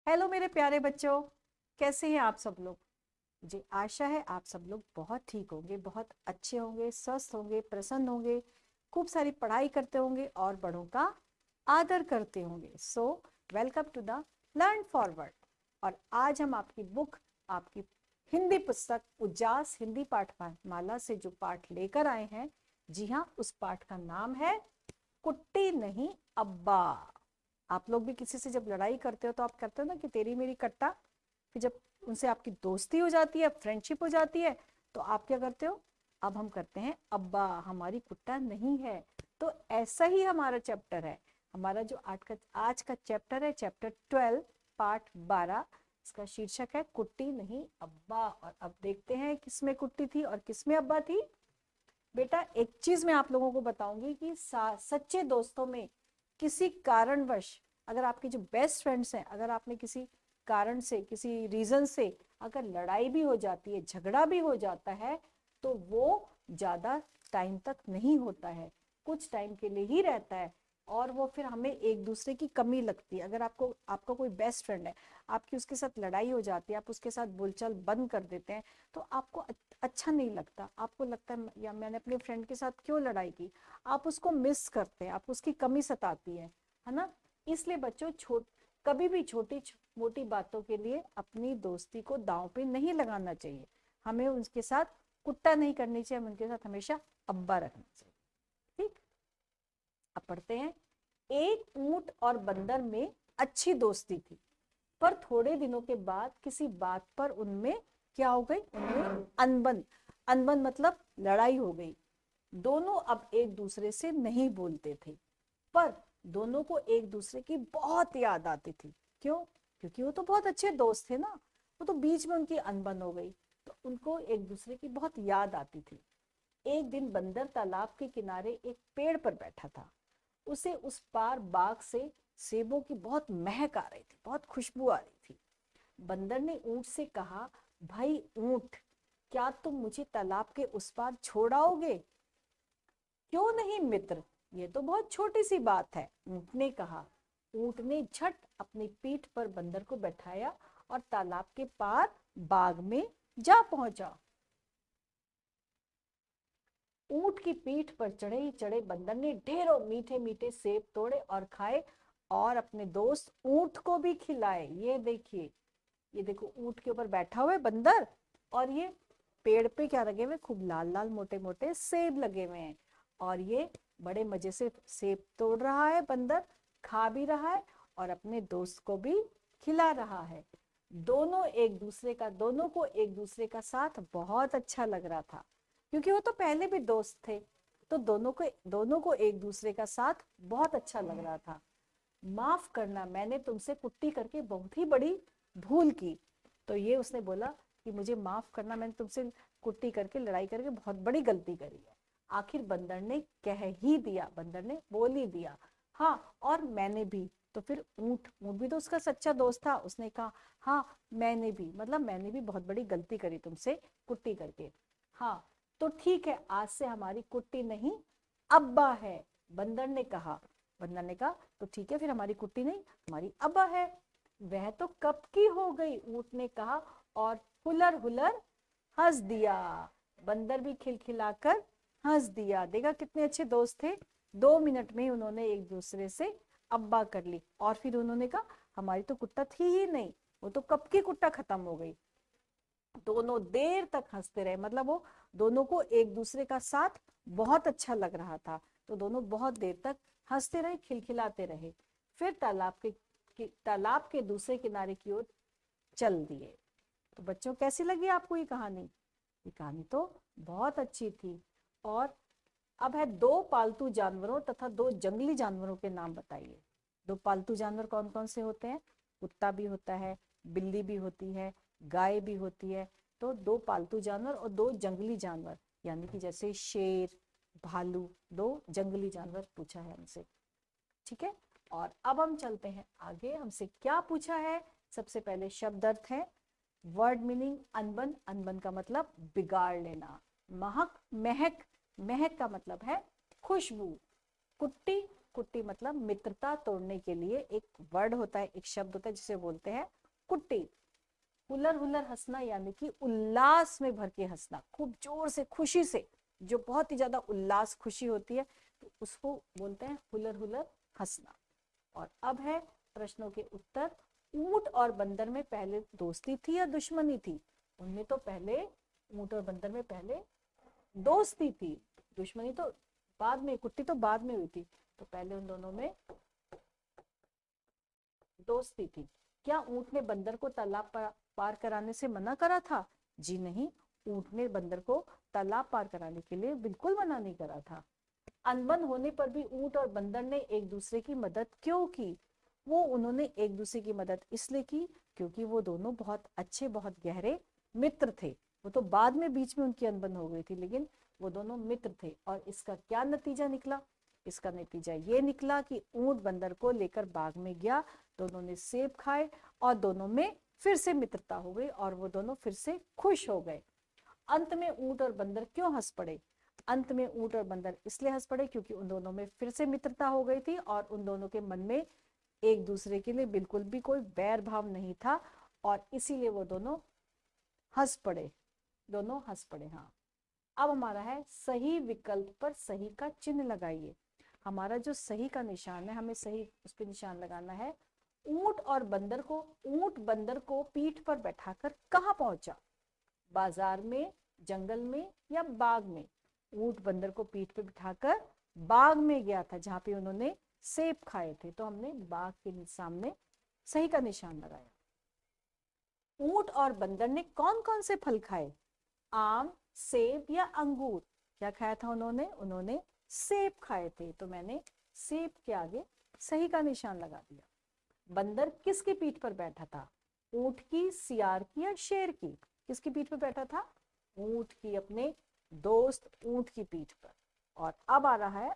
Hello मेरे प्यारे बच्चों, कैसे हैं आप सब लोग। मुझे आशा है आप सब लोग बहुत ठीक होंगे, बहुत अच्छे होंगे, स्वस्थ होंगे, प्रसन्न होंगे, खूब सारी पढ़ाई करते होंगे और बड़ों का आदर करते होंगे। So welcome to the learn forward. और आज हम आपकी बुक, आपकी हिंदी पुस्तक उजास हिंदी पाठमाला से जो पाठ लेकर आए हैं, जी हाँ, उस पाठ का नाम है कुट्टी नहीं अब्बा। आप लोग भी किसी से जब लड़ाई करते हो तो आप करते हो ना कि तेरी मेरी कट्टा। फिर जब उनसे आपकी दोस्ती हो जाती है, फ्रेंडशिप हो जाती है, तो आप क्या करते हो? अब हम करते हैं अब्बा, हमारी कुट्टा नहीं है। तो ऐसा ही हमारा चैप्टर है। हमारा जो आज का चैप्टर है, चैप्टर 12, पार्ट 12। इसका शीर्षक है कुट्टी नहीं अब्बा। और अब देखते हैं किसमें कुट्टी थी और किसमें अब्बा थी। बेटा एक चीज मैं आप लोगों को बताऊंगी कि सच्चे दोस्तों में किसी कारणवश, अगर आपके जो बेस्ट फ्रेंड्स हैं, अगर आपने किसी कारण से, किसी रीजन से अगर लड़ाई भी हो जाती है, झगड़ा भी हो जाता है, तो वो ज्यादा टाइम तक नहीं होता है, कुछ टाइम के लिए ही रहता है। और वो फिर हमें एक दूसरे की कमी लगती है। अगर आपको, आपका कोई बेस्ट फ्रेंड है, आपकी उसके साथ लड़ाई हो जाती है, आप उसके साथ बोलचाल बंद कर देते हैं, तो आपको अच्छा नहीं लगता। आपको लगता है या मैंने अपने फ्रेंड के साथ क्यों लड़ाई की। आप उसको मिस करते हैं, आप उसकी कमी सताती है ना। इसलिए बच्चों, कभी भी छोटी मोटी बातों के लिए अपनी दोस्ती को दांव पे नहीं लगाना चाहिए। हमें उनके साथ कुट्टा नहीं करनी चाहिए, हमें उनके साथ हमेशा अब्बा रखना चाहिए। ठीक। अब पढ़ते हैं। एक ऊंट और बंदर में अच्छी दोस्ती थी, पर थोड़े दिनों के बाद किसी बात पर उनमें क्या हो गई? उनमें अनबन। अनबन मतलब लड़ाई हो गई। दोनों अब एक दूसरे से नहीं बोलते थे, पर दोनों को एक दूसरे की बहुत याद आती थी। क्यों? क्योंकि वो तो बहुत अच्छे दोस्त थे ना। वो तो बीच में उनकी अनबन हो गई, तो उनको एक दूसरे की बहुत याद आती थी। एक दिन बंदर तालाब के किनारे एक पेड़ पर बैठा था। उसे उस पार बाग से सेबों की बहुत महक आ रही थी, बहुत खुशबू आ रही थी। बंदर ने ऊंट से कहा, भाई ऊंट, क्या तुम मुझे तालाब के उस पार छोड़ आओगे? क्यों नहीं मित्र, ये तो बहुत छोटी सी बात है, ऊंट ने कहा। ऊंट ने झट अपनी पीठ पर बंदर को बैठाया और तालाब के पार बाग में जा पहुंचा। ऊंट की पीठ पर चढ़े ही चढ़े बंदर ने ढेरों मीठे मीठे सेब तोड़े और खाए, और अपने दोस्त ऊंट को भी खिलाए। ये देखिए, ये देखो, ऊंट के ऊपर बैठा हुआ है बंदर, और ये पेड़ पे क्या लगे हुए? खूब लाल लाल मोटे मोटे सेब लगे हुए हैं। और ये बड़े मजे से सेब तोड़ रहा है बंदर, खा भी रहा है और अपने दोस्त को भी खिला रहा है। दोनों को एक दूसरे का साथ बहुत अच्छा लग रहा था, क्योंकि वो तो पहले भी दोस्त थे। तो दोनों को एक दूसरे का साथ बहुत अच्छा लग रहा था। माफ करना, मैंने तुमसे कुट्टी करके बहुत ही बड़ी भूल की। तो ये उसने बोला कि मुझे माफ करना, मैंने तुमसे कुट्टी करके, लड़ाई करके बहुत बड़ी गलती करी है। आखिर बंदर ने कह ही दिया, बंदर ने बोल ही दिया। हाँ, और मैंने भी। तो फिर ऊंट ऊंट भी तो उसका सच्चा दोस्त था, उसने कहा हाँ मैंने भी, मतलब मैंने भी बहुत बड़ी गलती करी तुमसे कुट्टी करके। हाँ, तो ठीक है, आज से हमारी कुट्टी नहीं अब्बा है, बंदर ने कहा। बंदर ने कहा तो ठीक है, फिर हमारी कुट्टी नहीं, हमारी अब्बा है। वह तो कब की हो गई, ऊंट ने कहा, और हुलर हुलर हंस दिया। बंदर भी खिलखिलाकर हंस दिया। देखा कितने अच्छे दोस्त थे। 2 मिनट में उन्होंने एक दूसरे से अब्बा कर ली। और फिर उन्होंने कहा हमारी तो कुत्ता थी ही नहीं, वो तो कब की कुत्ता खत्म हो गई। दोनों देर तक हंसते रहे, मतलब वो दोनों को एक दूसरे का साथ बहुत अच्छा लग रहा था। तो दोनों बहुत देर तक हंसते रहे, खिलखिलाते रहे। फिर तालाब के दूसरे किनारे की ओर चल दिए। तो बच्चों, कैसी लगी आपको ये कहानी? ये कहानी तो बहुत अच्छी थी। और अब है, दो पालतू जानवरों तथा दो जंगली जानवरों के नाम बताइए। दो पालतू जानवर कौन कौन से होते हैं? कुत्ता भी होता है, बिल्ली भी होती है, गाय भी होती है। तो दो पालतू जानवर और दो जंगली जानवर, यानी कि जैसे शेर, भालू, दो जंगली जानवर पूछा है हमसे। ठीक है। और अब हम चलते हैं आगे, हमसे क्या पूछा है। सबसे पहले शब्द अर्थ है, वर्ड मीनिंग अनबन। अनबन का मतलब बिगाड़ लेना। महक, महक, महक का मतलब है खुशबू। कुट्टी, कुट्टी मतलब मित्रता तोड़ने के लिए एक वर्ड होता है, एक शब्द होता है जिसे बोलते हैं कुट्टी। हुलर हुलर हंसना यानी कि उल्लास में भर के हंसना, खूब जोर से खुशी से, जो बहुत ही ज्यादा उल्लास खुशी होती है, तो उसको बोलते हैं हुलर हुलर हंसना। और अब है प्रश्नों के उत्तर। ऊंट और बंदर में पहले दोस्ती थी या दुश्मनी थी? उनमें तो पहले, ऊंट और बंदर में पहले दोस्ती थी, दुश्मनी तो बाद में, कुट्टी तो बाद में हुई थी। तो पहले उन दोनों में दोस्ती थी। क्या ऊंट ने बंदर को तालाब पार कराने से मना करा था? जी नहीं, ऊंट ने बंदर को तालाब पार कराने के लिए बिल्कुल मना नहीं करा था। अनबन होने पर भी ऊंट और बंदर ने एक दूसरे की मदद क्यों की? वो उन्होंने एक दूसरे की मदद इसलिए की क्योंकि वो दोनों बहुत अच्छे, बहुत गहरे मित्र थे। वो तो बाद में बीच में उनकी अनबन हो गई थी, लेकिन वो दोनों मित्र थे। और इसका क्या नतीजा निकला? इसका नतीजा ये निकला कि ऊंट बंदर को लेकर बाग में गया, दोनों ने सेब खाए और दोनों में फिर से मित्रता हो गई और वो दोनों फिर से खुश हो गए। अंत में ऊंट और बंदर क्यों हंस पड़े? अंत में ऊंट और बंदर इसलिए हंस पड़े क्योंकि उन दोनों में फिर से मित्रता हो गई थी और उन दोनों के मन में एक दूसरे के लिए बिल्कुल भी कोई बैर भाव नहीं था, और इसीलिए वो दोनों हंस पड़े, दोनों हंस पड़े। हाँ, अब हमारा है सही विकल्प पर सही का चिन्ह लगाइए। हमारा जो सही का निशान है, हमें सही उस पर निशान लगाना है। ऊंट बंदर को पीठ पर बैठाकर कहाँ पहुंचा? बाजार में, जंगल में या बाग में? ऊंट बंदर को पीठ पे बिठाकर बाग में गया था जहां पे उन्होंने सेब खाए थे, तो हमने बाग के सामने सही का निशान लगाया। ऊंट और बंदर ने कौन कौन से फल खाए? आम, सेब या अंगूर? क्या खाया था उन्होंने? उन्होंने सेब खाए थे, तो मैंने सेब के आगे सही का निशान लगा दिया। बंदर किसकी पीठ पर बैठा था? ऊंट की, सियार की या शेर की? किसकी पीठ पर बैठा था? ऊंट की, अपने दोस्त ऊंट की पीठ पर। और अब आ रहा है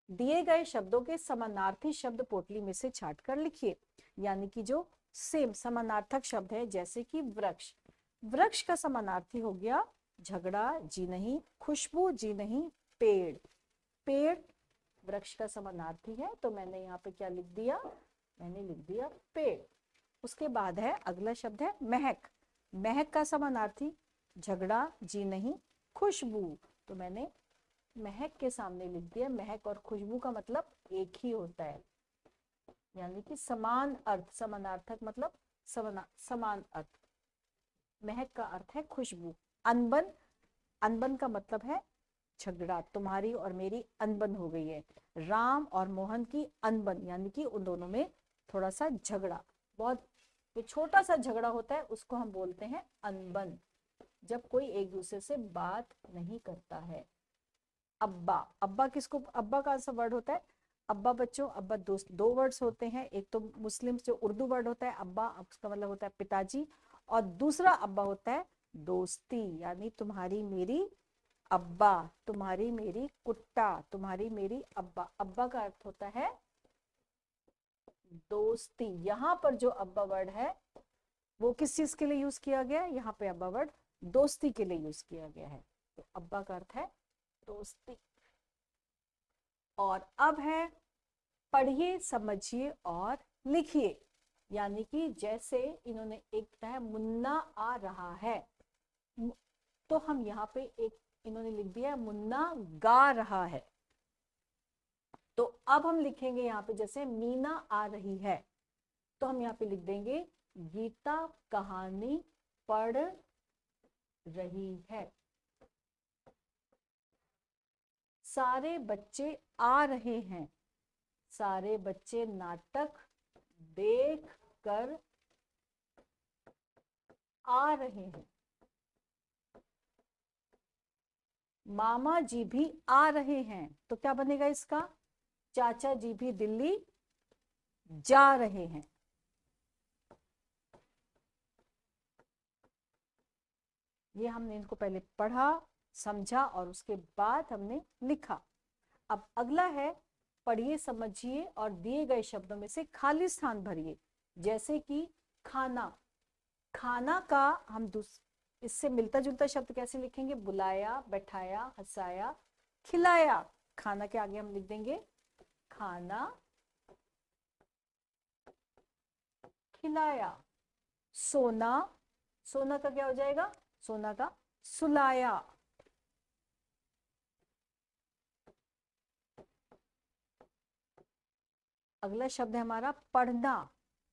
दिए गए शब्दों के समानार्थी शब्द पोटली में से छांट कर लिखिए। यानी कि जो सेम समानार्थक शब्द है, जैसे कि वृक्ष, वृक्ष का समानार्थी हो गया झगड़ा, जी नहीं। खुशबू, जी नहीं। पेड़, पेड़ वृक्ष का समानार्थी है, तो मैंने यहाँ पे क्या लिख दिया? मैंने लिख दिया पेड़। उसके बाद है अगला शब्द है महक, महक का समानार्थी झगड़ा, जी नहीं। खुशबू, तो मैंने महक के सामने लिख दिया। महक और खुशबू का मतलब एक ही होता है, यानी कि समान अर्थ, समानार्थक मतलब समान अर्थ। महक का अर्थ है खुशबू। अनबन, अनबन का मतलब है झगड़ा, तुम्हारी और मेरी अनबन हो गई है। राम और मोहन की अनबन, यानी कि उन दोनों में थोड़ा सा झगड़ा, बहुत छोटा सा झगड़ा होता है, उसको हम बोलते हैं अनबन, जब कोई एक दूसरे से बात नहीं करता है। अब्बा, अब्बा किसको, अब्बा का सा वर्ड होता है अब्बा बच्चों। अब्बा दो वर्ड्स होते हैं, एक तो मुस्लिम जो उर्दू वर्ड होता है अब्बा, उसका मतलब होता है पिताजी, और दूसरा अब्बा होता है दोस्ती, यानी तुम्हारी मेरी अब्बा, तुम्हारी मेरी कुट्टा, तुम्हारी मेरी अब्बा। अब्बा का अर्थ होता है दोस्ती। यहाँ पर जो अब्बा वर्ड है वो किस चीज के लिए यूज किया गया है? यहाँ पे अब्बा वर्ड दोस्ती के लिए यूज किया गया है, तो अब्बा का अर्थ है दोस्ती। और अब है पढ़िए, समझिए और लिखिए। यानी कि जैसे इन्होंने एक है मुन्ना आ रहा है, तो हम यहाँ पे एक इन्होंने लिख दिया है मुन्ना गा रहा है। तो अब हम लिखेंगे यहाँ पे जैसे मीना आ रही है, तो हम यहाँ पे लिख देंगे गीता कहानी पढ़ रही है। सारे बच्चे आ रहे हैं, सारे बच्चे नाटक देख कर आ रहे हैं। मामा जी भी आ रहे हैं, तो क्या बनेगा इसका? चाचा जी भी दिल्ली जा रहे हैं। ये हमने इनको पहले पढ़ा, समझा और उसके बाद हमने लिखा। अब अगला है पढ़िए, समझिए और दिए गए शब्दों में से खाली स्थान भरिए। जैसे कि खाना, खाना का हम इससे मिलता जुलता शब्द कैसे लिखेंगे? बुलाया, बैठाया, हंसाया, खिलाया। खाना के आगे हम लिख देंगे खाना खिलाया। सोना, सोना का क्या हो जाएगा? सोना का सुलाया। अगला शब्द है हमारा पढ़ना।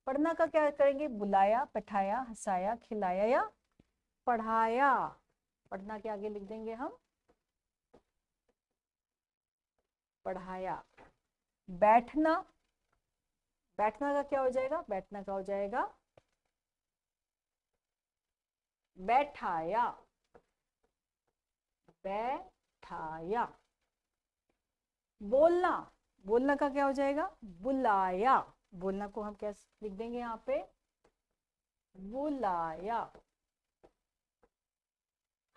पढ़ना का क्या करेंगे? बुलाया, बैठाया, हंसाया, खिलाया या पढ़ाया। पढ़ना के आगे लिख देंगे हम पढ़ाया। बैठना, बैठना का क्या हो जाएगा? बैठना का हो जाएगा बैठाया, बैठाया। बोलना, बोलना का क्या हो जाएगा? बुलाया। बोलना को हम क्या लिख देंगे यहाँ पे? बुलाया।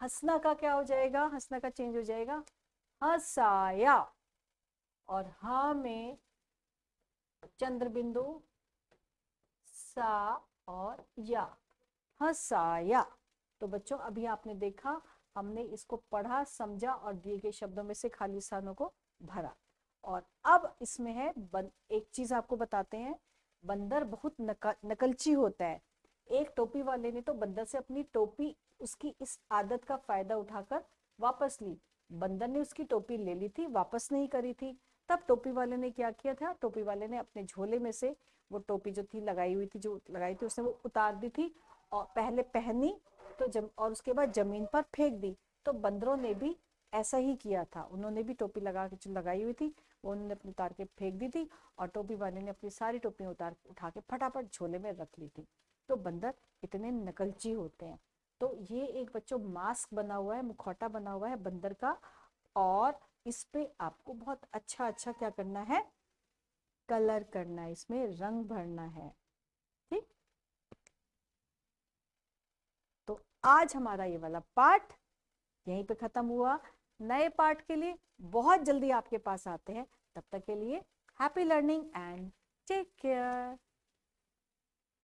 हंसना का क्या हो जाएगा? हंसना का चेंज हो जाएगा हंसाया। और हाँ में चंद्र बिंदु, सा और या, हंसाया। तो बच्चों अभी आपने देखा, हमने इसको पढ़ा, समझा और दिए गए शब्दों में से खाली स्थानों को भरा। और अब इसमें है एक चीज आपको बताते हैं, बंदर बहुत नकलची होता है। एक टोपी वाले ने तो बंदर से अपनी टोपी, उसकी इस आदत का फायदा उठाकर वापस ली। बंदर ने उसकी टोपी ले ली थी, वापस नहीं करी थी। तब टोपी वाले ने क्या किया था? टोपी वाले ने अपने झोले में से वो टोपी जो थी लगाई हुई थी, जो लगाई थी, उसने वो उतार दी थी और पहले पहनी तो और उसके बाद जमीन पर फेंक दी। तो बंदरों ने भी ऐसा ही किया था, उन्होंने भी टोपी लगा के जो लगाई हुई थी वो उन्होंने अपनी उतार के फेंक दी थी और टोपी वाले ने अपनी सारी टोपियां उठा के फटाफट झोले में रख ली थी। तो बंदर इतने नकलची होते हैं। तो ये एक बच्चों मास्क बना हुआ है, मुखौटा बना हुआ है बंदर का, और इस पे आपको बहुत अच्छा अच्छा क्या करना है? कलर करना है, इसमें रंग भरना है। ठीक, तो आज हमारा ये वाला पार्ट यहीं पे खत्म हुआ। नए पार्ट के लिए बहुत जल्दी आपके पास आते हैं। तब तक के लिए happy learning and take care.